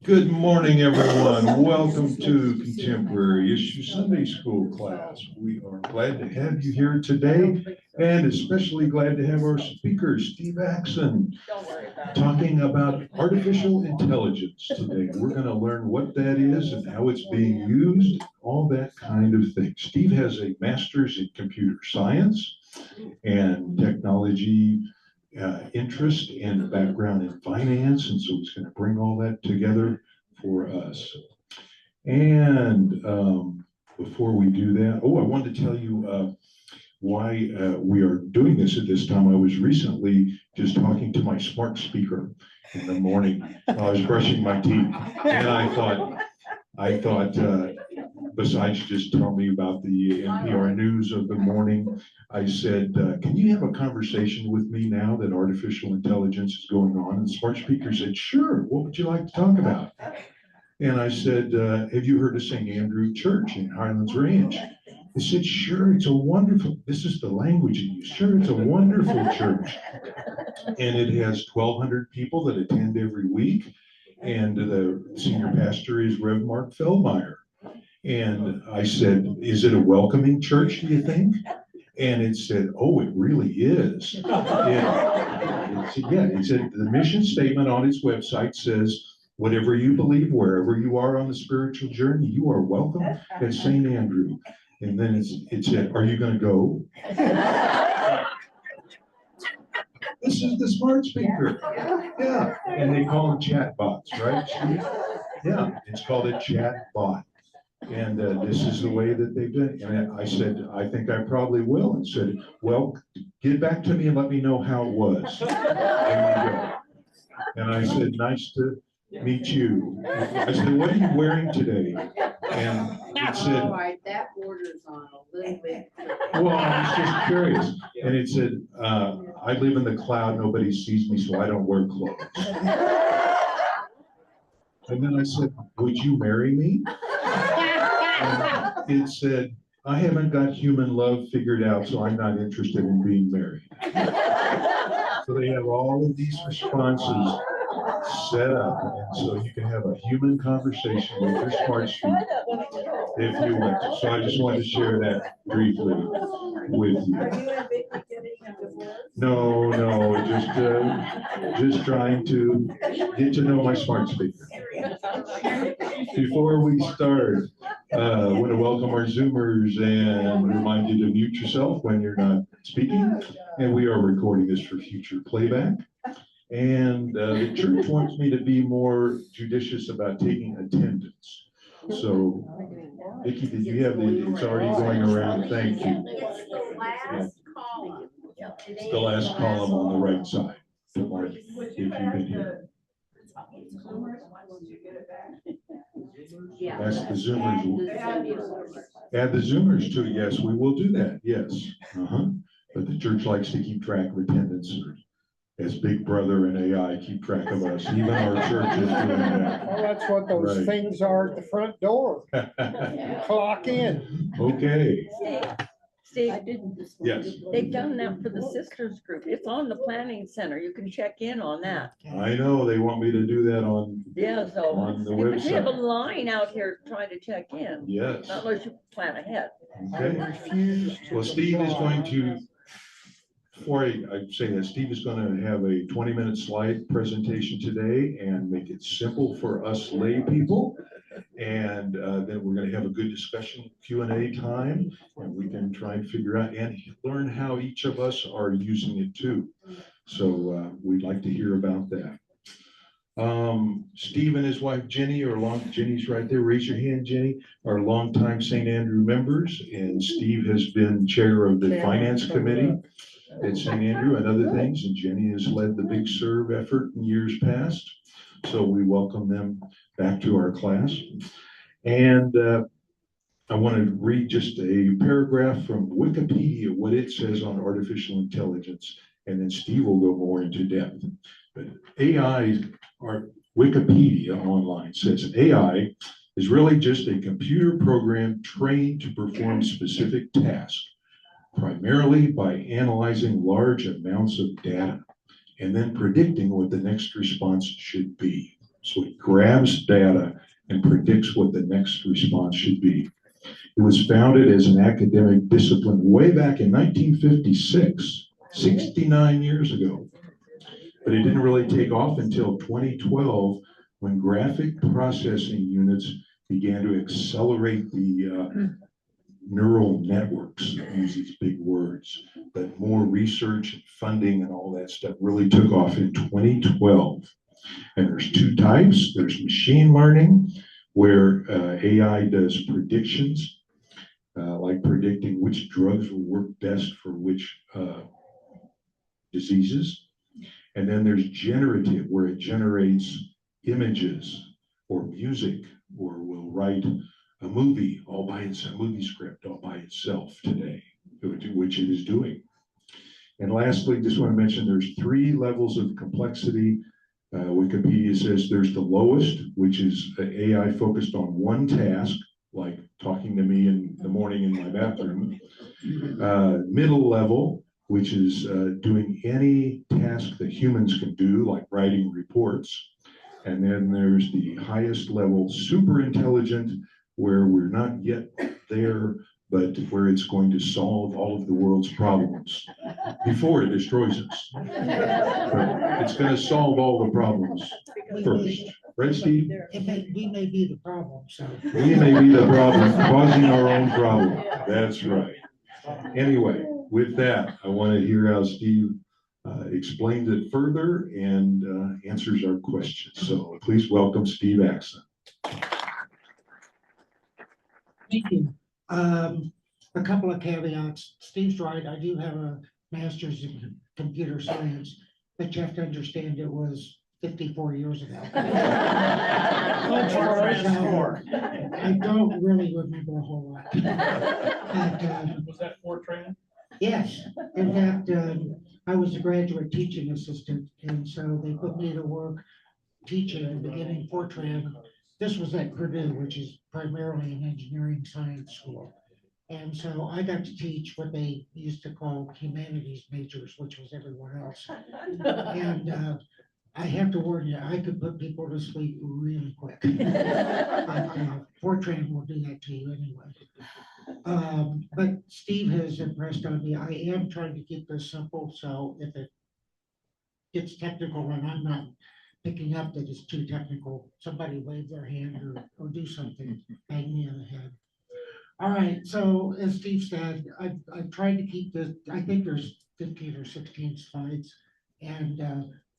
Good morning, everyone. Welcome to Contemporary Issue Sunday School class. We are glad to have you here today, and especially glad to have our speaker, Steve Axon, talking about artificial intelligence today. We're going to learn what that is and how it's being used, all that kind of thing. Steve has a master's in computer science and technology interest and a background in finance, and so he's going to bring all that together for us. And before we do that, I wanted to tell you why we are doing this at this time. I was recently just talking to my smart speaker in the morning. I was brushing my teeth, and I thought, besides just tell me about the NPR news of the morning, I said, can you have a conversation with me now that artificial intelligence is going on? And the smart speaker said, sure, what would you like to talk about? And I said, have you heard of St. Andrew Church in Highlands Ranch? He said, sure, it's a wonderful, this is the language you use, sure, it's a wonderful church. And it has 1,200 people that attend every week. And the senior pastor is Rev. Mark Feldmeyer. And I said, is it a welcoming church, do you think? And it said, oh, it really is. He said, the mission statement on its website says, whatever you believe, wherever you are on the spiritual journey, you are welcome at St. Andrew. And then it said, are you going to go? This is the smart speaker. Yeah. And they call them chat bots, right? Yeah, it's called a chat bot. And this is the way that they've done it. And I said, I think I probably will. And said, well, get back to me and let me know how it was. There you go. And I said, nice to meet you. I said, what are you wearing today? And it said, all right, that borders on a little bit. well, I was just curious. And it said, I live in the cloud, nobody sees me, so I don't wear clothes. And then I said, would you marry me? And it said, I haven't got human love figured out, so I'm not interested in being married. So they have all of these responses set up, and so you can have a human conversation with your smart speaker if you want to. So I just wanted to share that briefly with you. No, just trying to get to know my smart speaker. Before we start, I want to welcome our Zoomers and remind you to mute yourself when you're not speaking. And we are recording this for future playback. And the church wants me to be more judicious about taking attendance. So, Vicki, did you have it's already going around, thank you. It's the last column. It's the last column on the right side. To mark if you can hear. Yeah. That's the Zoomers. Add the Zoomers too, yes, we will do that, yes. But the church likes to keep track of attendance, as Big Brother and AI keep track of us. Even our church is doing that. Well, that's what those things are at the front door. Clock in. Okay. Steve, Yes. they've done that for the sisters group. It's on the planning center. You can check in on that. I know, they want me to do that on the Because they have a website. line out here trying to check in. Yes. Not unless you plan ahead. Okay. Well, Steve is going to, before I say that, Steve is going to have a 20-minute slide presentation today and make it simple for us lay people. And then we're going to have a good discussion, Q&A time, and we can try and figure out and learn how each of us are using it too. So we'd like to hear about that. Steve and his wife Jenny Jenny's right there. Raise your hand, Jenny. Are longtime St. Andrew members, and Steve has been chair of the finance committee at St. Andrew and other things, and Jenny has led the Big Serve effort in years past. So we welcome them back to our class. And I want to read just a paragraph from Wikipedia, what it says on artificial intelligence, and then Steve will go more into depth. But AI, or Wikipedia online says, AI is really just a computer program trained to perform specific tasks, primarily by analyzing large amounts of data and then predicting what the next response should be. So it grabs data and predicts what the next response should be. It was founded as an academic discipline way back in 1956, 69 years ago. But it didn't really take off until 2012 when graphic processing units began to accelerate the neural networks, use these big words, but more research and funding and all that stuff really took off in 2012. And there's two types. There's machine learning, where AI does predictions, like predicting which drugs will work best for which diseases. And then there's generative, where it generates images or music, or will write a movie all by itself, movie script all by itself today, which it is doing. And lastly, just want to mention there's 3 levels of complexity. Wikipedia says there's the lowest, which is AI focused on one task, like talking to me in the morning in my bathroom. Middle level, which is doing any task that humans can do, like writing reports. And then there's the highest level, super intelligent, where we're not yet there, but where it's going to solve all of the world's problems before it destroys us. But it's going to solve all the problems first. Right, Steve? We may be the problem, so. We may be the problem, causing our own problem. That's right. Anyway, with that, I want to hear how Steve explains it further and answers our questions. So please welcome Steve Axon. Thank you. A couple of caveats. Steve's right. I do have a master's in computer science, but you have to understand it was 54 years ago. I don't really remember a whole lot. But, was that Fortran? yes, in fact, I was a graduate teaching assistant, and so they put me to work teaching and beginning Fortran. This was at Purdue, which is primarily an engineering science school. And so I got to teach what they used to call humanities majors, which was everyone else. And I have to warn you, I could put people to sleep really quick. Fortran will do that to you anyway. But Steve has impressed on me. I am trying to keep this simple, so if it gets technical and I'm not picking up that it's too technical, somebody wave their hand or do something, bang me in the head. All right, so as Steve said, I've tried to keep this, I think there's 15 or 16 slides. And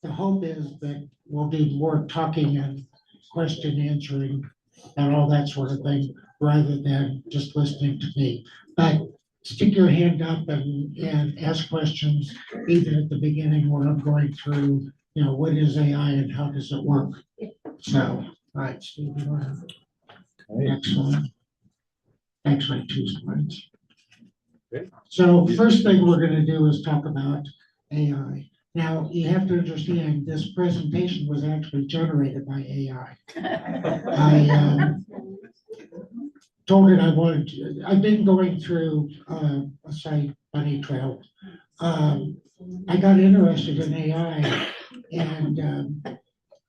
the hope is that we'll do more talking and question answering and all that sort of thing, rather than just listening to me. But stick your hand up and ask questions, either at the beginning when I'm going through, you know, what is AI and how does it work? So, all right, Steve, you want to next one? Actually, 2 slides. Okay. So first thing we're going to do is talk about AI. Now, you have to understand this presentation was actually generated by AI. I told it I wanted to, I've been going through a site, Bunny Trail. I got interested in AI and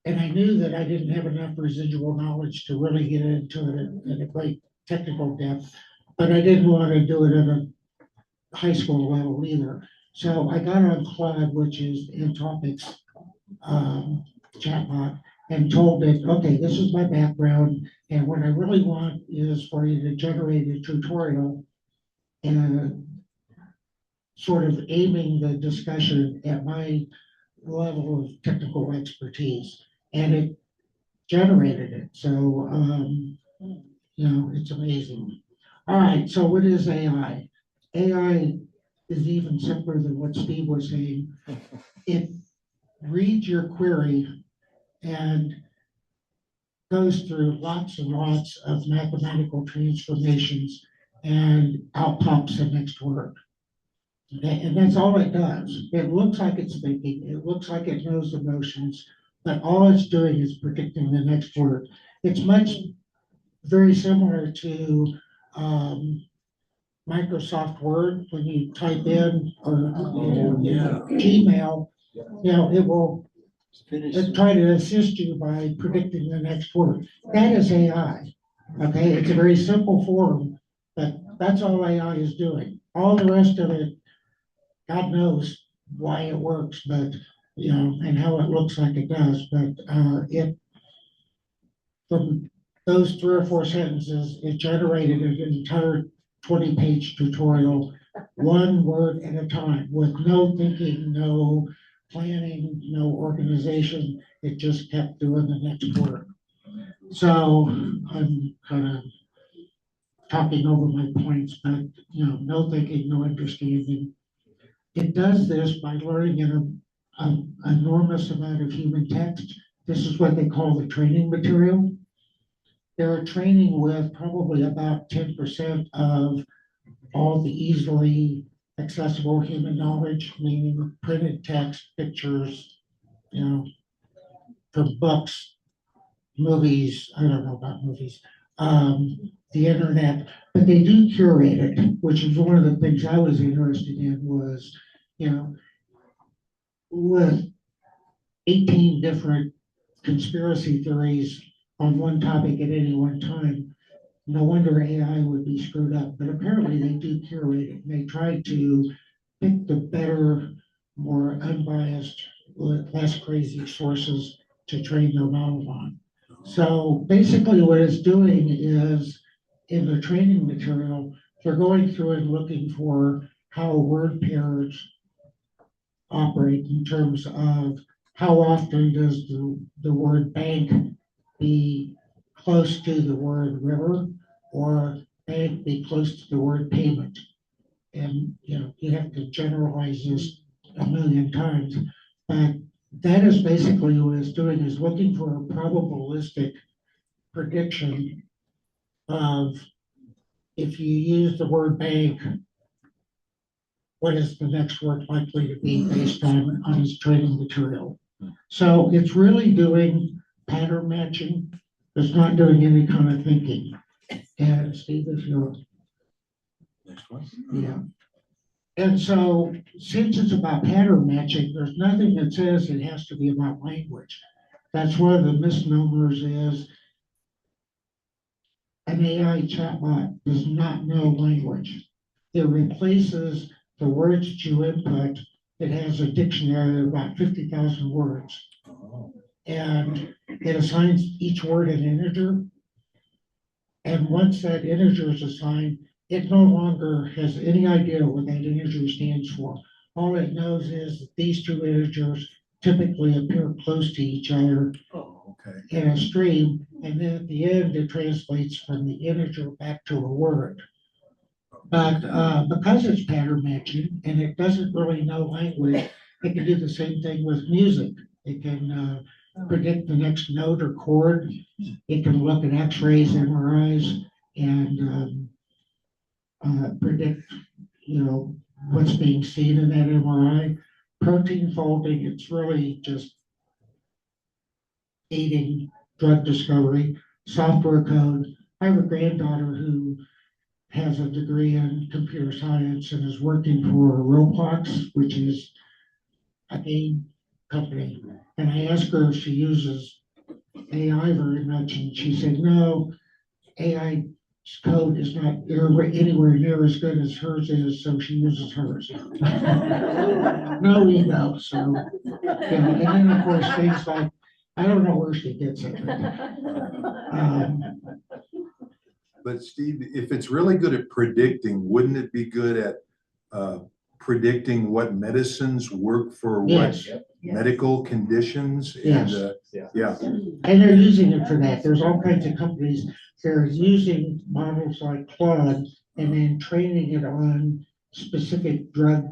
I knew that I didn't have enough residual knowledge to really get into it at a great technical depth, but I didn't want to do it at a high school level either. So I got on Claude, which is Anthropic's chatbot, and told it, okay, this is my background, and what I really want is for you to generate a tutorial and sort of aiming the discussion at my level of technical expertise. And it generated it. So, you know, it's amazing. All right, so what is AI? AI is even simpler than what Steve was saying. It reads your query and goes through lots and lots of mathematical transformations, and out pops the next word. Okay, and that's all it does. It looks like it's thinking, it looks like it knows emotions, but all it's doing is predicting the next word. It's very similar to Microsoft Word when you type in or Gmail, it will try to assist you by predicting the next word. That is AI. Okay, it's a very simple form, but that's all AI is doing. All the rest of it, God knows why it works, but and how it looks like it does, but it from those 3 or 4 sentences, it generated an entire 20-page tutorial, one word at a time, with no thinking, no planning, no organization. It just kept doing the next word. So I'm kind of talking over my points, but no thinking, no understanding. It does this by learning an enormous amount of human text. This is what they call the training material. They're training with probably about 10% of all the easily accessible human knowledge, meaning printed text, pictures, from books, movies. I don't know about movies, the internet, but they do curate it, which is one of the things I was interested in was, with 18 different conspiracy theories on one topic at any one time, no wonder AI would be screwed up. But apparently they do curate it. And they try to pick the better, more unbiased, less crazy sources to train their model on. So basically what it's doing is, in the training material, they're going through and looking for how word pairs operate in terms of how often does the word bank be close to the word river, or bank be close to the word payment. And you have to generalize this a million times, but that is basically what it's doing, is looking for a probabilistic prediction of, if you use the word bank, what is the next word likely to be based on its training material. So it's really doing pattern matching. It's not doing any kind of thinking. And Steve, if you're, Next one. yeah. And so, since it's about pattern matching, there's nothing that says it has to be about language. That's one of the misnomers is an AI chatbot does not know language. It replaces the words that you input. It has a dictionary of about 50,000 words. And it assigns each word an integer. And once that integer is assigned, it no longer has any idea what that integer stands for. All it knows is that these two integers typically appear close to each other in a stream, and then at the end it translates from the integer back to a word. But because it's pattern matching and it doesn't really know language, it can do the same thing with music. It can predict the next note or chord. It can look at X-rays, MRIs, and predict, what's being seen in that MRI. Protein folding, it's really just aiding drug discovery. Software code. I have a granddaughter who has a degree in computer science and is working for Roblox, which is a game company. And I asked her if she uses AI very much, and she said, no, AI code is not anywhere near as good as hers is, so she uses hers. No ego. So, and then of course things like, I don't know where she gets it. But Steve, if it's really good at predicting, wouldn't it be good at predicting what medicines work for what Yes. medical conditions? Yes. And, yeah. And they're using it for that. There's all kinds of companies that are using models like Claude and then training it on specific drug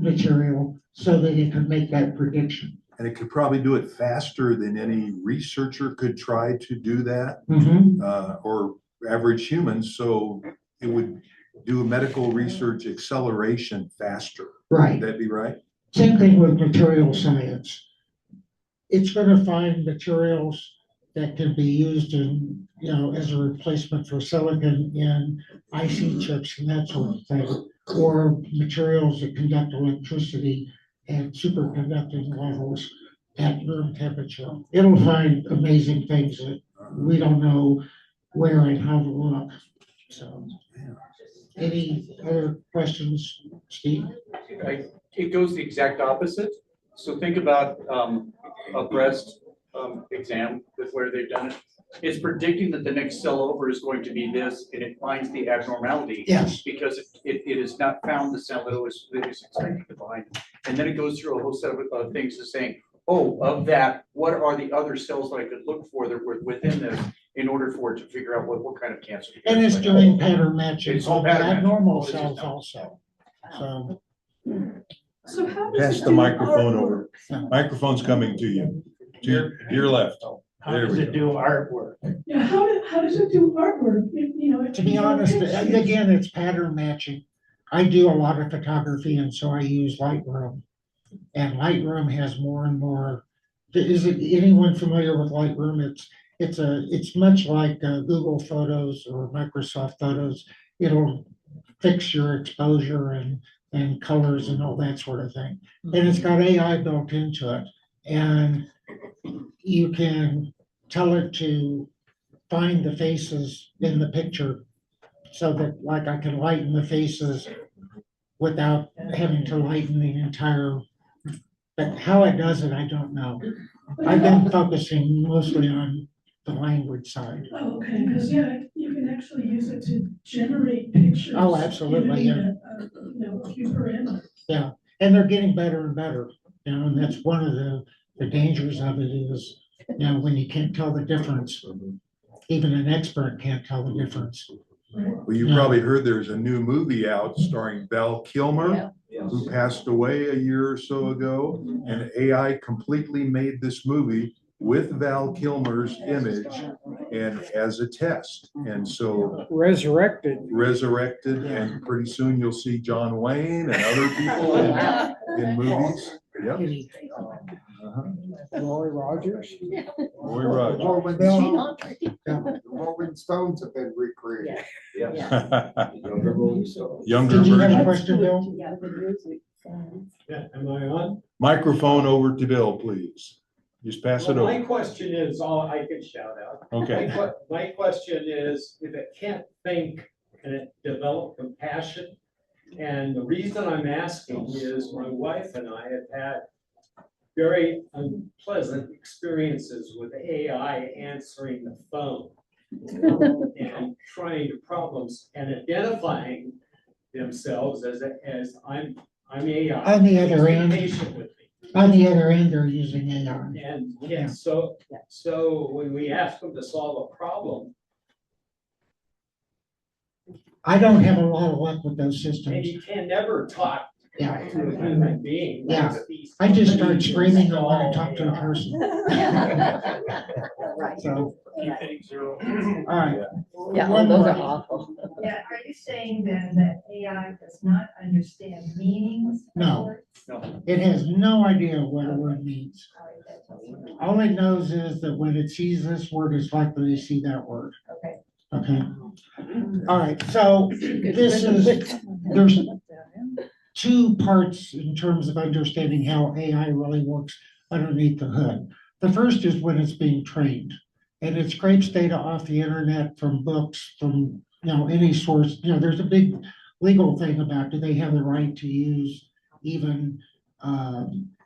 material so that it can make that prediction. And it could probably do it faster than any researcher could try to do that, or average humans. So it would do medical research acceleration faster. Right. Would that be right? Same thing with material science. It's going to find materials that can be used in, as a replacement for silicon in IC chips and that sort of thing, or materials that conduct electricity and superconducting levels at room temperature. It'll find amazing things that we don't know where and how to look. So, any other questions, Steve? It goes the exact opposite. So think about a breast exam with where they've done it. It's predicting that the next cell over is going to be this, and it finds the abnormality. Yes. Because it has not found the cell that it was expecting to find. And then it goes through a whole set of things to saying, oh, of that, what are the other cells that I could look for that were within this in order for it to figure out what kind of cancer. And it's doing pattern matching It's all on the pattern matching. abnormal All it is cells now. also. So, So how does Pass it the do microphone artwork? over. Microphone's coming to you. To your left. How There does we it go. do artwork? Yeah, how does it do artwork? to be honest, and again, it's pattern matching. I do a lot of photography and so I use Lightroom. And Lightroom has more and more, is it anyone familiar with Lightroom? It's much like Google Photos or Microsoft Photos. It'll fix your exposure and colors and all that sort of thing. And it's got AI built into it. And you can tell it to find the faces in the picture so that like I can lighten the faces without having to lighten the entire, but how it does it, I don't know. I've been focusing mostly on the language side. Oh, okay, because yeah, you can actually use it to generate pictures. Oh, absolutely, yeah. A few parameters. And they're getting better and better, and that's one of the dangers of it is, when you can't tell the difference, even an expert can't tell the difference. Well, you probably heard there's a new movie out starring Val Kilmer, who passed away a year or so ago. And AI completely made this movie with Val Kilmer's image and as a test. And so Resurrected. resurrected, and pretty soon you'll see John Wayne and other people in movies. Yep. Roy Rogers. Roy Rogers. Rolling Stones have been recreated. Younger Did you have a version. question, Bill? Yeah, am I on? Microphone over to Bill, please. Just pass it Well, my over. question is, I could shout out. Okay. My question is, if it can't think, can it develop compassion? And the reason I'm asking is my wife and I have had very unpleasant experiences with AI answering the phone and trying to problems and identifying themselves as I'm AI. On the other Be end. patient with me. On the other end, they're using AI. And Yeah. so when we ask them to solve a problem, I don't have a lot of luck with those and systems. you can never talk Yeah. to a human being. Yeah. That's these I just start companies screaming and want to install talk to a AI. person. So, all right. Yeah, One those more. are awful. Yeah, are you saying then that AI does not understand meanings? of No. words? It has no idea what a word means. All right, that's all. All it knows is that when it sees this word, it's likely to see that word. Okay. Okay. All right. So there's two parts in terms of understanding how AI really works underneath the hood. The first is when it's being trained, and it scrapes data off the internet from books, from, any source. There's a big legal thing about, do they have the right to use even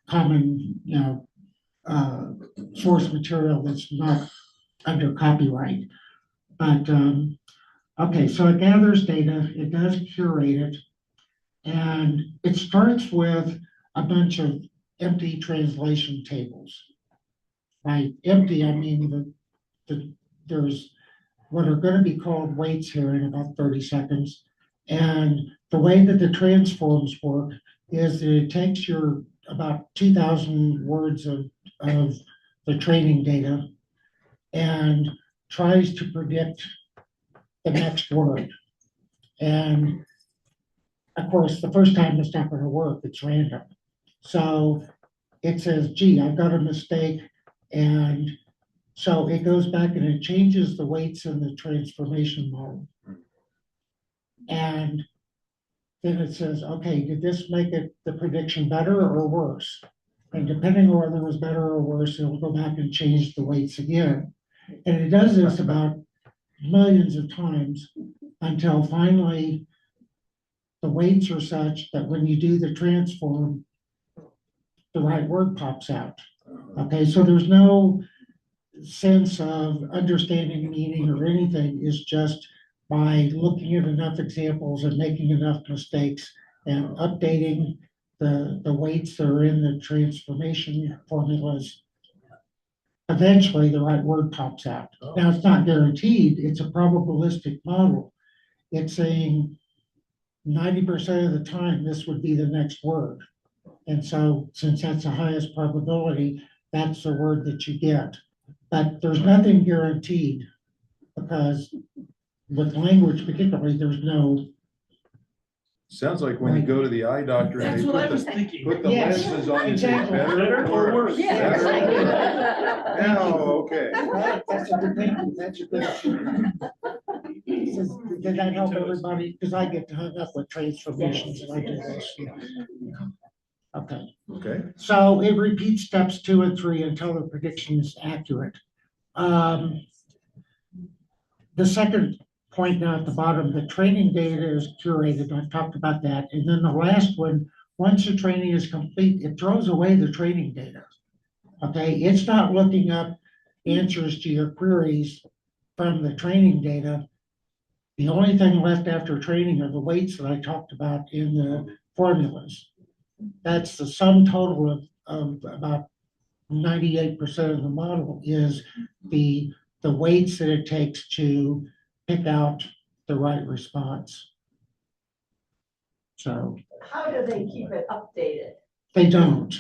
common, source material that's not under copyright. But, okay, so it gathers data, it does curate it, and it starts with a bunch of empty translation tables. By empty, I mean there's what are gonna be called weights here in about 30 seconds. And the way that the transforms work is that it takes your about 2,000 words of the training data and tries to predict the next word. And of course, the first time it's not gonna work, it's random. So it says, gee, I've got a mistake. And so it goes back and it changes the weights in the transformation model. And then it says, okay, did this make it the prediction better or worse? And depending on whether it was better or worse, it'll go back and change the weights again. And it does this about millions of times until finally the weights are such that when you do the transform, the right word pops out. Okay, so there's no sense of understanding meaning or anything. It's just by looking at enough examples and making enough mistakes and updating the weights that are in the transformation formulas, eventually the right word pops out. Now, it's not guaranteed, it's a probabilistic model. It's saying 90% of the time, this would be the next word. And so, since that's the highest probability, that's the word that you get. But there's nothing guaranteed, because with language particularly, there's no. Sounds like when you go to the eye doctor and That's they what I put was the, thinking. put the Yes, lenses on, you say exactly. better or worse? Yeah. Better. Oh, okay. That's a good thing, that's a good. Did that help everybody? Because I get hung up with transformations and I do this. Okay, Okay. so it repeats steps 2 and 3 until the prediction is accurate. The second point down at the bottom, the training data is curated. I've talked about that. And then the last one, once the training is complete, it throws away the training data. Okay, it's not looking up answers to your queries from the training data. The only thing left after training are the weights that I talked about in the formulas. That's the sum total of about 98% of the model is the weights that it takes to pick out the right response. So How do they keep it updated? they don't.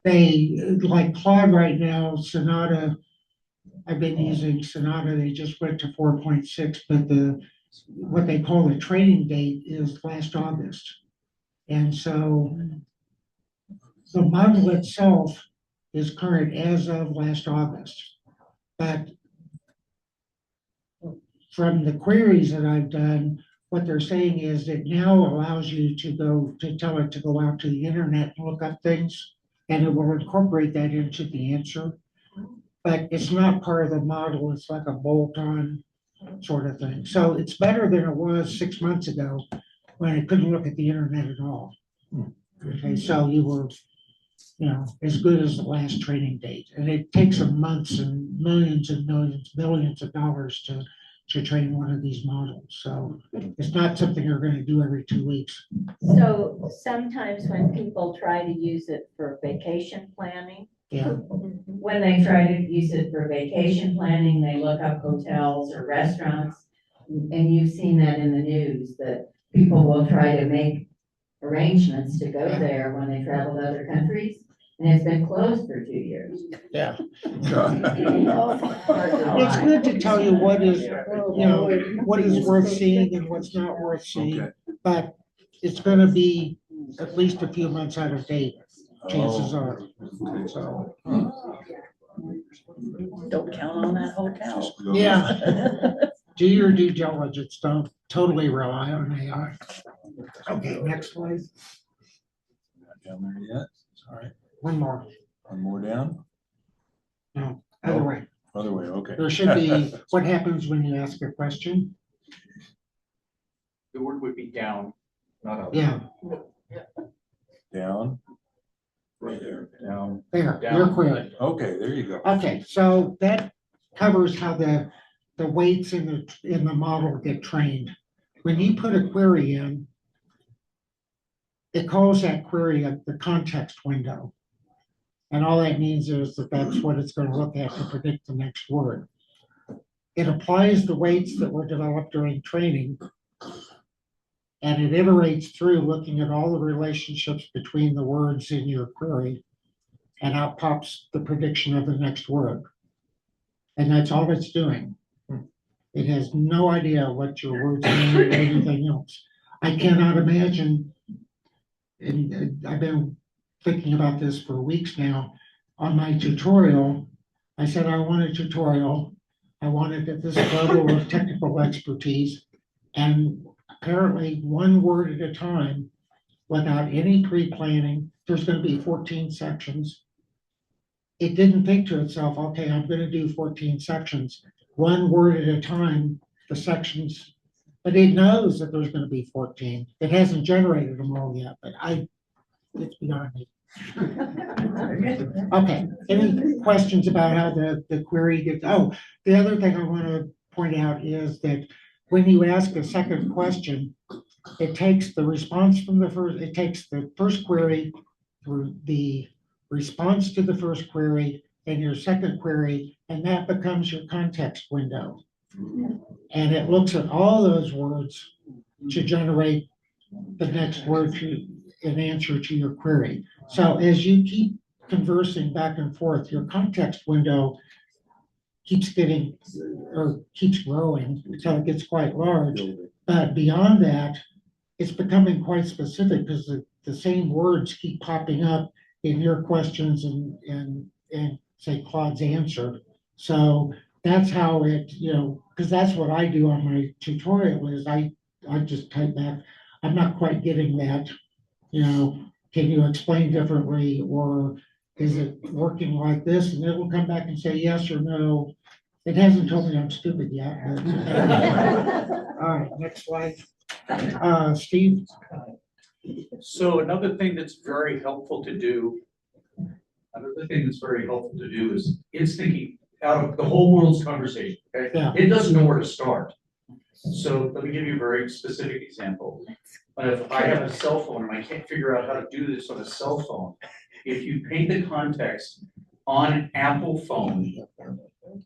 They, like Claude right now, Sonata, I've been using Sonata, they just went to 4.6, but what they call the training date is last August. And so the model itself is current as of last August. But from the queries that I've done, what they're saying is it now allows you to tell it to go out to the internet and look up things, and it will incorporate that into the answer. But it's not part of the model, it's like a bolt-on sort of thing. So it's better than it was 6 months ago when it couldn't look at the internet at all. Okay, so you were, as good as the last training date. And it takes them months and millions, billions of dollars to train one of these models. So it's not something you're going to do every 2 weeks. So sometimes when people try to use it for vacation planning, Yeah, when they try to use it for vacation planning, they look up hotels or restaurants. And you've seen that in the news, that people will try to make arrangements to go there when they travel to other countries. And it's been closed for 2 years. yeah. It's good to tell you what is worth seeing and what's not worth seeing. Okay. But it's going to be at least a few months out of date, chances are. So, Don't count on that hotel. yeah. Do your due diligence. Don't totally rely on AI. Okay, next slide. Not down there yet. All right. One more. One more down. No, other way. Other way, okay. There should be, what happens when you ask a question? The word would be down, not up. Yeah, Down. Right there, down. there, you're query. Okay, there you go. Okay, so that covers how the weights in the model get trained. When you put a query in, it calls that query the context window. And all that means is that that's what it's going to look at to predict the next word. It applies the weights that were developed during training, and it iterates through looking at all the relationships between the words in your query, and out pops the prediction of the next word. And that's all it's doing. It has no idea what your words mean or anything else. I cannot imagine, and I've been thinking about this for weeks now. On my tutorial, I said I want a tutorial. I want it at this level of technical expertise. And apparently one word at a time without any pre-planning. There's gonna be 14 sections. It didn't think to itself, okay, I'm gonna do 14 sections, one word at a time, the sections. But it knows that there's gonna be 14. It hasn't generated them all yet, but it's beyond me. Okay, any questions about how the query gets, the other thing I want to point out is that when you ask a second question, it takes the response from it takes the first query through the response to the first query and your second query, and that becomes your context window. And it looks at all those words to generate the next word to an answer to your query. So as you keep conversing back and forth, your context window keeps growing until it gets quite large. But beyond that, it's becoming quite specific because the same words keep popping up in your questions and say Claude's answer. So that's how it, because that's what I do on my tutorial is I just type back, I'm not quite getting that, can you explain differently, or is it working like this? And it will come back and say yes or no. It hasn't told me I'm stupid yet. All right, next slide. Steve? So another thing that's very helpful to do, is it's thinking out of the whole world's conversation, okay? Yeah. It doesn't know where to start. So let me give you a very specific example. If I have a cell phone and I can't figure out how to do this on a cell phone, if you paint the context on an Apple phone,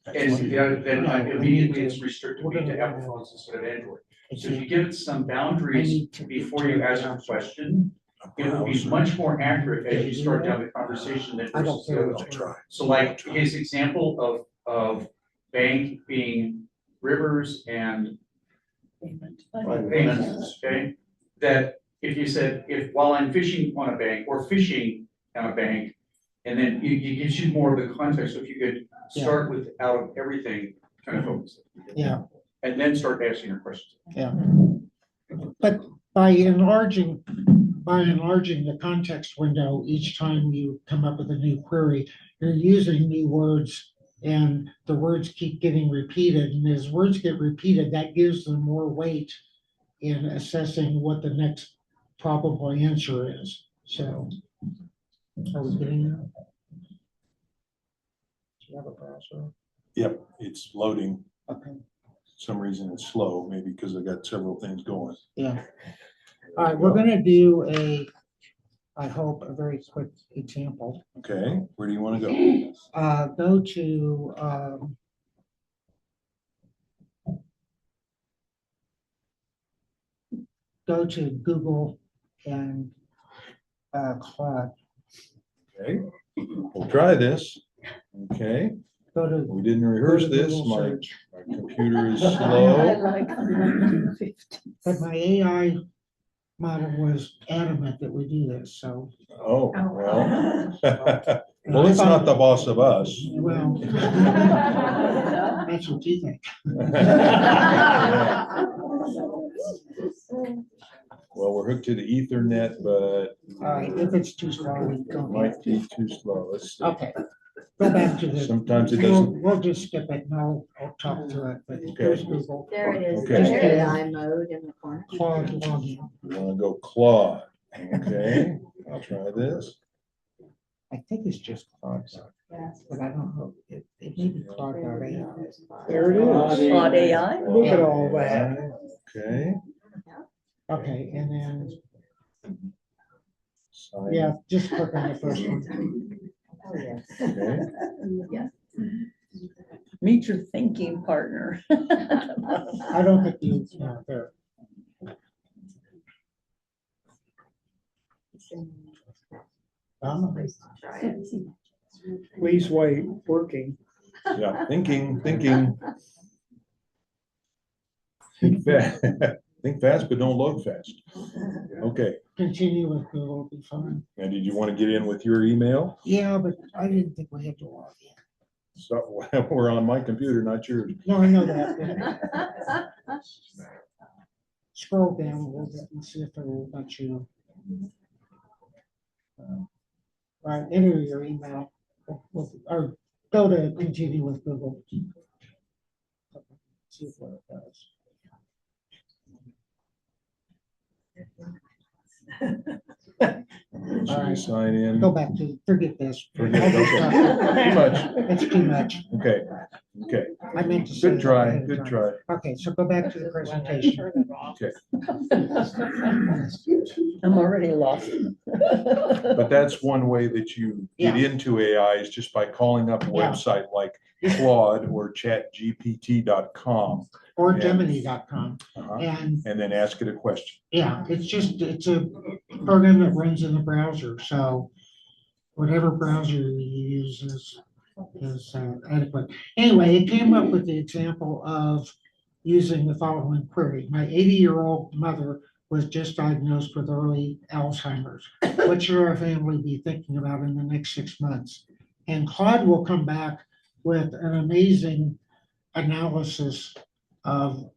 and then immediately it's restricted me to Apple phones instead of Android. So if you give it some boundaries before you ask a question, it will be much more accurate as you start down the conversation than versus the other way. So like his example of bank being Rivers and payments, okay? That if you said, while I'm fishing on a bank or fishing on a bank, and then it gives you more of the context. So if you could start with out of everything, kind of focus. Yeah. And then start asking your questions. Yeah. But by enlarging the context window, each time you come up with a new query, you're using new words and the words keep getting repeated. And as words get repeated, that gives them more weight in assessing what the next probable answer is. So, are we getting that? Do you have a browser? Yep, it's loading. Okay. Some reason it's slow, maybe because I got several things going. Yeah. All right, we're gonna do I hope, a very quick example. Okay, where do you want to go? Go to Google and Claude. Okay, we'll try this. Okay, Go to, we didn't rehearse Go to this. Google My search. computer is I slow. like 150. but my AI model was adamant that we do this, so. Oh, well. Well, it's not the boss of us. Well, that's what you think. Well, we're hooked to the Ethernet, but All right, if it's too slow, we it go. might be too slow. Let's see. Okay, go back to the. Sometimes it doesn't. We'll just skip it and I'll talk to it, but here's Google. There it is. Okay. There it is. AI mode in the corner. Claude login. We want to go Claude. Okay, I'll try this. I think it's just Claude, Yes. but I don't know. It may be Claude.ai. There it is. Claude AI. Look at all that. Okay. Okay, and then, Sign. yeah, just click on the first one. Okay. Meet your thinking partner. I don't think you, there. Please wait, working. Yeah, thinking. Think fast, think fast, but don't load fast. Okay, Continue with Google, will be fine. and did you want to get in with your email? Yeah, but I didn't think we had to log in. So, we're on my computer, not yours. No, I know that. scroll down a little bit and see if it will let you. Right, enter your email, or go to continue with Google. See what it does. All right, Sign in. go back to, forget this. Forget- okay. Too much. It's too much. Okay, okay. I meant to say. Good that try, ahead of good time. try. Okay, so go back to the presentation. Okay. I'm already lost. But that's one way that you get into AI is just by calling up a Yeah. website like Claude or chatgpt.com. Or Yeah. Gemini.com. uh-huh, And and then ask it a question. yeah, it's a program that runs in the browser, so whatever browser you use is adequate. Anyway, it came up with the example of using the following query. My 80-year-old mother was just diagnosed with early Alzheimer's. What should our family be thinking about in the next 6 months? And Claude will come back with an amazing analysis of,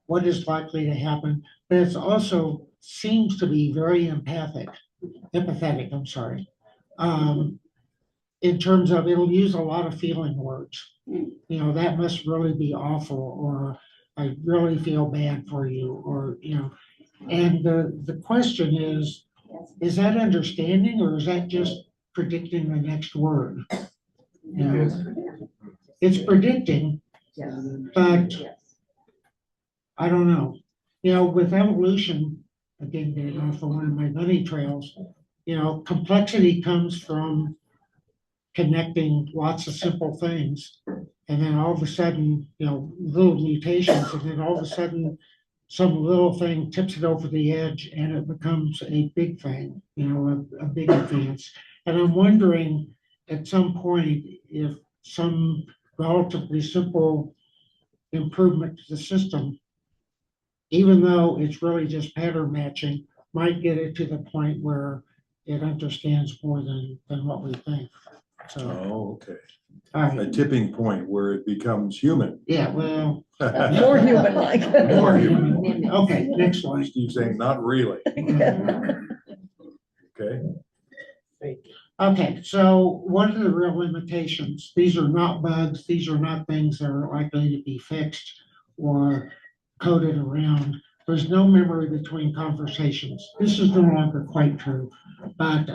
what is likely to happen, but it's also seems to be very empathetic, I'm sorry. In terms of, it'll use a lot of feeling words. That must really be awful, or I really feel bad for you, or, and the question is that understanding, or is that just predicting the next word? It's predicting, but I don't know. With evolution, again, getting off of one of my bunny trails, complexity comes from connecting lots of simple things. And then all of a sudden, little mutations, and then all of a sudden, some little thing tips it over the edge and it becomes a big thing, a big advance. And I'm wondering at some point if some relatively simple improvement to the system, even though it's really just pattern matching, might get it to the point where it understands more than what we think. So, Oh, okay. all A right. tipping point where it becomes human. Yeah, well, More human-like. more human. Okay, next one. Steve saying, not really. Okay. Okay, so what are the real limitations? These are not bugs. These are not things that are likely to be fixed or coded around. There's no memory between conversations. This is no longer quite true, but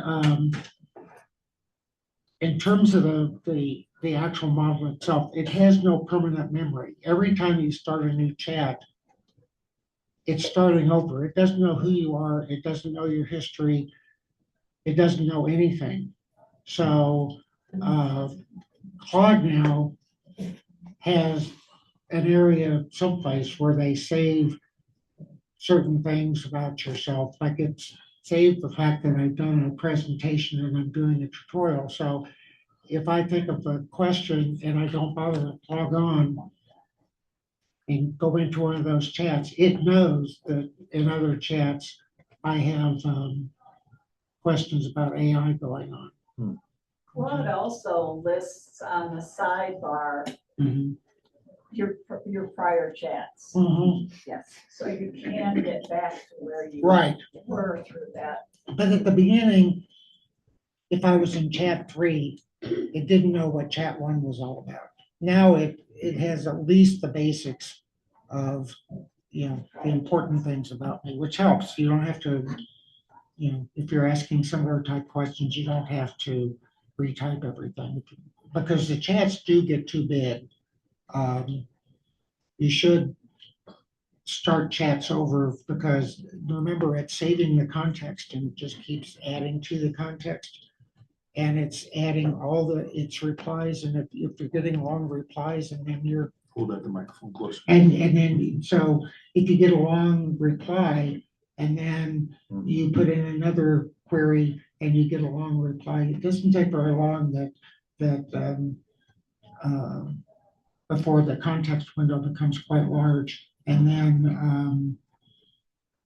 in terms of the actual model itself, it has no permanent memory. Every time you start a new chat, it's starting over. It doesn't know who you are. It doesn't know your history. It doesn't know anything. So Claude now has an area someplace where they save certain things about yourself, like it's saved the fact that I've done a presentation and I'm doing a tutorial. So if I think of a question and I don't bother to log on and go into one of those chats, it knows that in other chats I have questions about AI going on. Claude also lists on the sidebar Mhm. your prior chats. Mhm. Yes, so you can get back to where you Right, were through that. but at the beginning, if I was in chat 3, it didn't know what chat 1 was all about. Now it has at least the basics of, the important things about me, which helps. You don't have to, if you're asking similar type questions, you don't have to retype everything, because the chats do get too big. You should start chats over, because remember, it's saving the context and it just keeps adding to the context. And it's adding all its replies, and if you're getting long replies, and then you're, Hold up the microphone closer. and then, so if you get a long reply, and then you put in another query and you get a long reply, it doesn't take very long before the context window becomes quite large. And then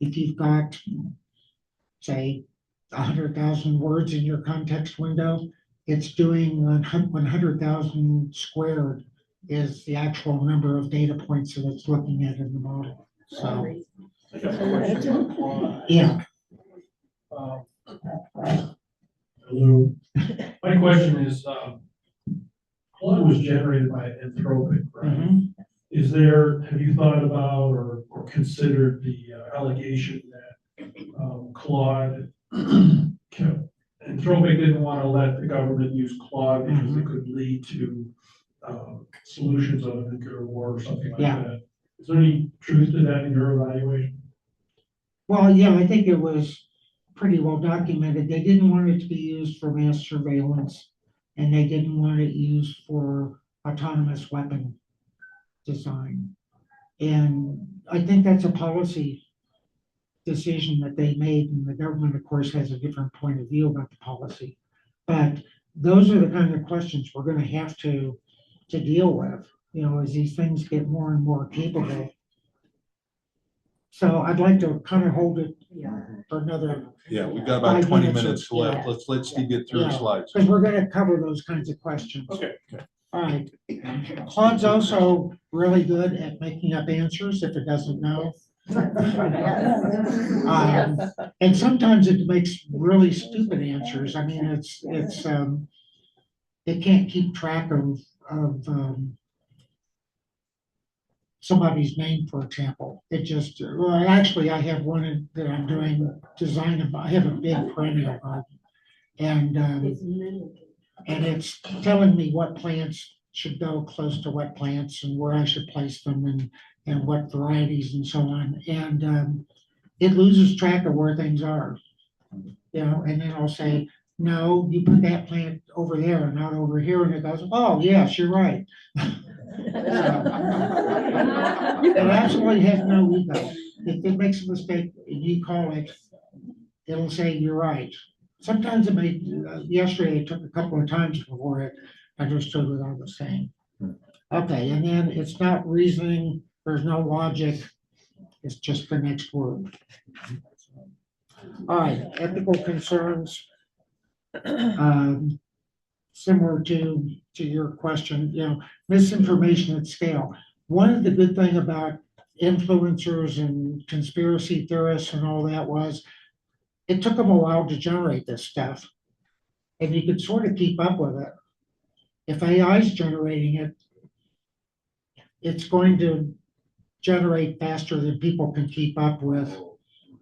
if you've got, say, 100,000 words in your context window, it's doing 100,000 squared is the actual number of data points that it's looking at in the model. So I got a question on Claude. Yeah, Hello. My question is, Claude was generated by Anthropic, right? mhm. Is there, have you thought about or considered the allegation that Claude Anthropic didn't want to let the government use Claude because it could lead to solutions of a nuclear war or something like Yeah. that? Is there any truth to that in your evaluation? Well, yeah, I think it was pretty well documented. They didn't want it to be used for mass surveillance, and they didn't want it used for autonomous weapon design. And I think that's a policy decision that they made, and the government, of course, has a different point of view about the policy. But those are the kind of questions we're gonna have to deal with, you know, as these things get more and more capable. So I'd like to kind of hold it for another, Yeah, we've got about 5 20 minutes or- minutes left. yeah. Let's Steve get through the Yeah. slides. because we're gonna cover those kinds of questions. Okay. All right. Claude's also really good at making up answers if it doesn't know. And sometimes it makes really stupid answers. I mean, it can't keep track of somebody's name, for example. It just, well, actually, I have one that I'm doing design of, I have a big perennial garden. And it's telling me what plants should go close to what plants and where I should place them and what varieties and so on. And it loses track of where things are. You know, and then I'll say, no, you put that plant over there and not over here. And it goes, oh, yes, you're right. It absolutely has no ego. If it makes a mistake and you call it, it'll say you're right. Sometimes it may, yesterday it took a couple of times before it understood what I was saying. Okay, and then it's not reasoning, there's no logic, it's just the next word. All right, ethical concerns. Similar to your question, you know, misinformation at scale. One of the good thing about influencers and conspiracy theorists and all that was it took them a while to generate this stuff. And you could sort of keep up with it. If AI is generating it, it's going to generate faster than people can keep up with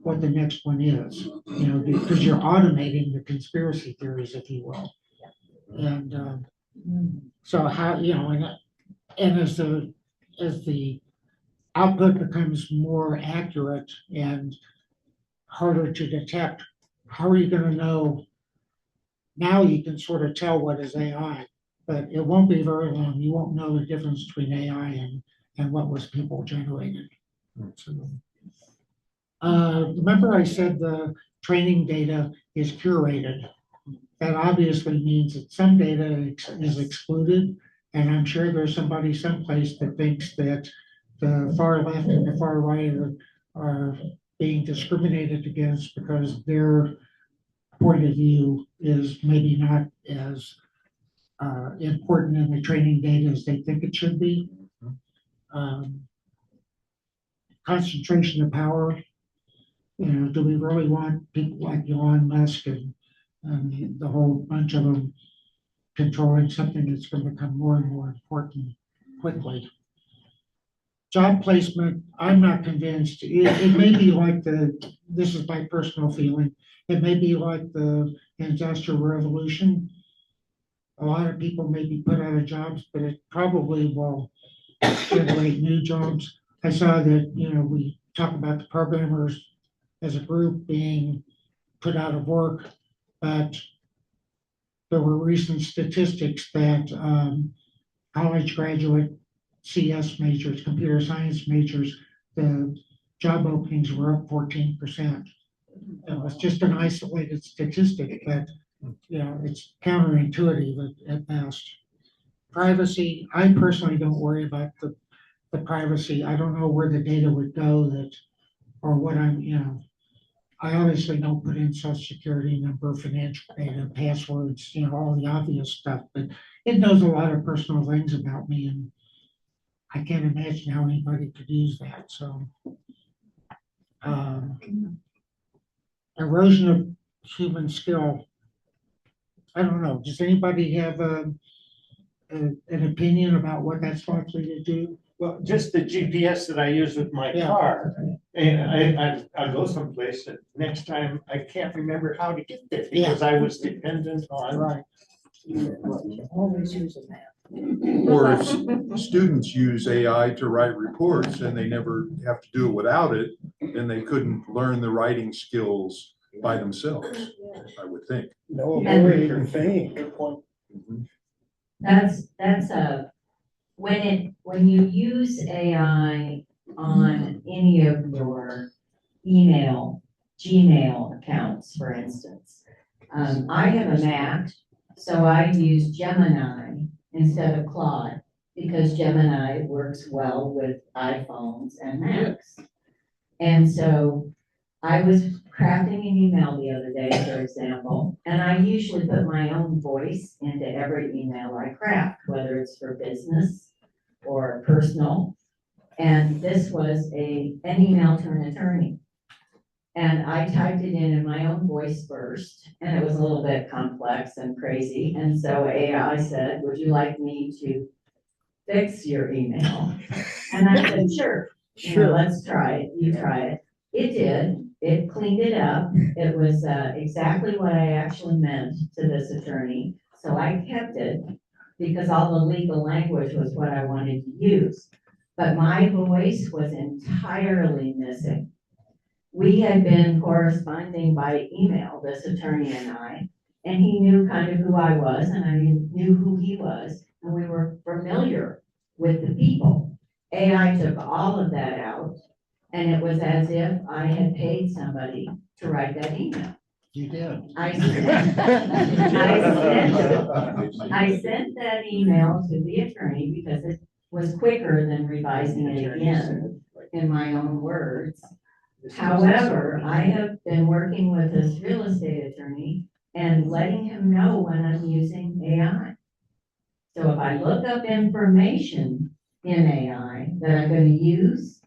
what the next one is, you know, because you're automating the conspiracy theories, if you will. And so how, you know, and as the output becomes more accurate and harder to detect, how are you going to know? Now you can sort of tell what is AI, but it won't be very long. You won't know the difference between AI and what was people generated. Remember I said the training data is curated. That obviously means that some data is excluded, and I'm sure there's somebody someplace that thinks that the far left and the far right are being discriminated against because their point of view is maybe not as important in the training data as they think it should be. Concentration of power. You know, do we really want people like Elon Musk and the whole bunch of them controlling something that's going to become more and more important quickly? Job placement, I'm not convinced. It may be like this is my personal feeling, it may be like the Industrial Revolution. A lot of people may be put out of jobs, but it probably will generate new jobs. I saw that, you know, we talk about the programmers as a group being put out of work, but there were recent statistics that college graduate CS majors, computer science majors, the job openings were up 14%. It was just an isolated statistic, but you know, it's counterintuitive at best. Privacy, I personally don't worry about the privacy. I don't know where the data would go that, or what I'm, you know, I obviously don't put in social security number, financial data, passwords, you know, all the obvious stuff, but it knows a lot of personal things about me, and I can't imagine how anybody could use that. So erosion of human skill. I don't know. Does anybody have an opinion about what that's likely to do? Well, just the GPS that I use with my Yeah. car, and I go someplace that next time I can't remember how to get there because I was dependent on. Right. Always use a map. Or if students use AI to write reports and they never have to do it without it, then they couldn't learn the writing skills by themselves, I would think. No ability to think. Mhm. That's when you use AI on any of your Gmail accounts, for instance. I have a Mac, so I use Gemini instead of Claude, because Gemini works well with iPhones and Macs. And so I was crafting an email the other day, for example, and I usually put my own voice into every email I craft, whether it's for business or personal. And this was an email to an attorney. And I typed it in my own voice first, and it was a little bit complex and crazy. And so AI said, would you like me to fix your email? And I said, sure. Sure. Let's try it. You try it. It did. It cleaned it up. It was exactly what I actually meant to this attorney. So I kept it because all the legal language was what I wanted to use. But my voice was entirely missing. We had been corresponding by email, this attorney and I, and he knew kind of who I was and I knew who he was, and we were familiar with the people. AI took all of that out, and it was as if I had paid somebody to write that email. You did. I sent that email to the attorney because it was quicker than revising it again in my own words. However, I have been working with this real estate attorney and letting him know when I'm using AI. So if I look up information in AI that I'm going to use,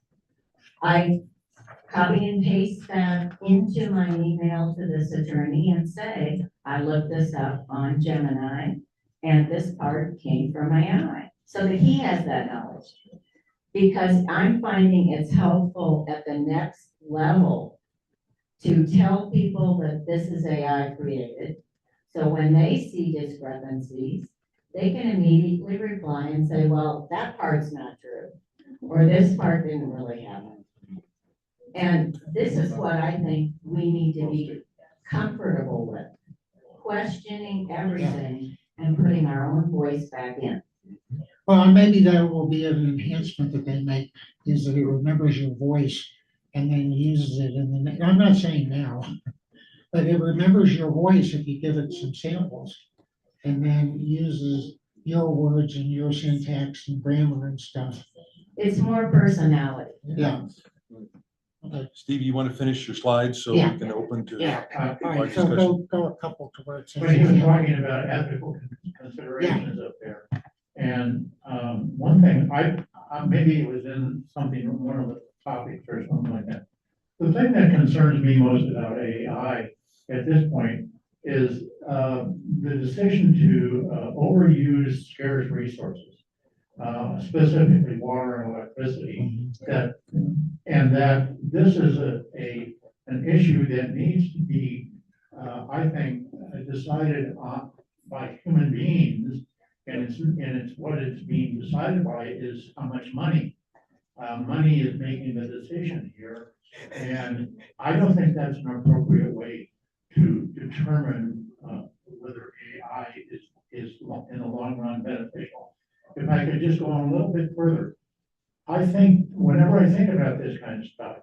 I copy and paste that into my email to this attorney and say, I looked this up on Gemini and this part came from AI, so that he has that knowledge. Because I'm finding it's helpful at the next level to tell people that this is AI created. So when they see discrepancies, they can immediately reply and say, well, that part's not true, or this part didn't really happen. And this is what I think we need to be comfortable with, questioning everything and putting our own voice back in. Well, and maybe that will be an enhancement that they make, is that it remembers your voice and then uses it in the, I'm not saying now, but it remembers your voice if you give it some samples and then uses your words and your syntax and grammar and stuff. It's more personality. Yeah. Okay. Steve, you want to finish your slides so we Yeah. can open to Yeah. our All right, so discussion? go a couple to where it says. When he was talking about ethical considerations up there. And one thing, maybe it was in something, one of the topics or something like that. The thing that concerns me most about AI at this point is the decision to overuse scarce resources, specifically water and electricity. That this is an issue that needs to be, I think, decided on by human beings. And it's what it's being decided by is how much money. Money is making the decision here. And I don't think that's an appropriate way to determine whether AI is in the long run beneficial. If I could just go on a little bit further, I think whenever I think about this kind of stuff,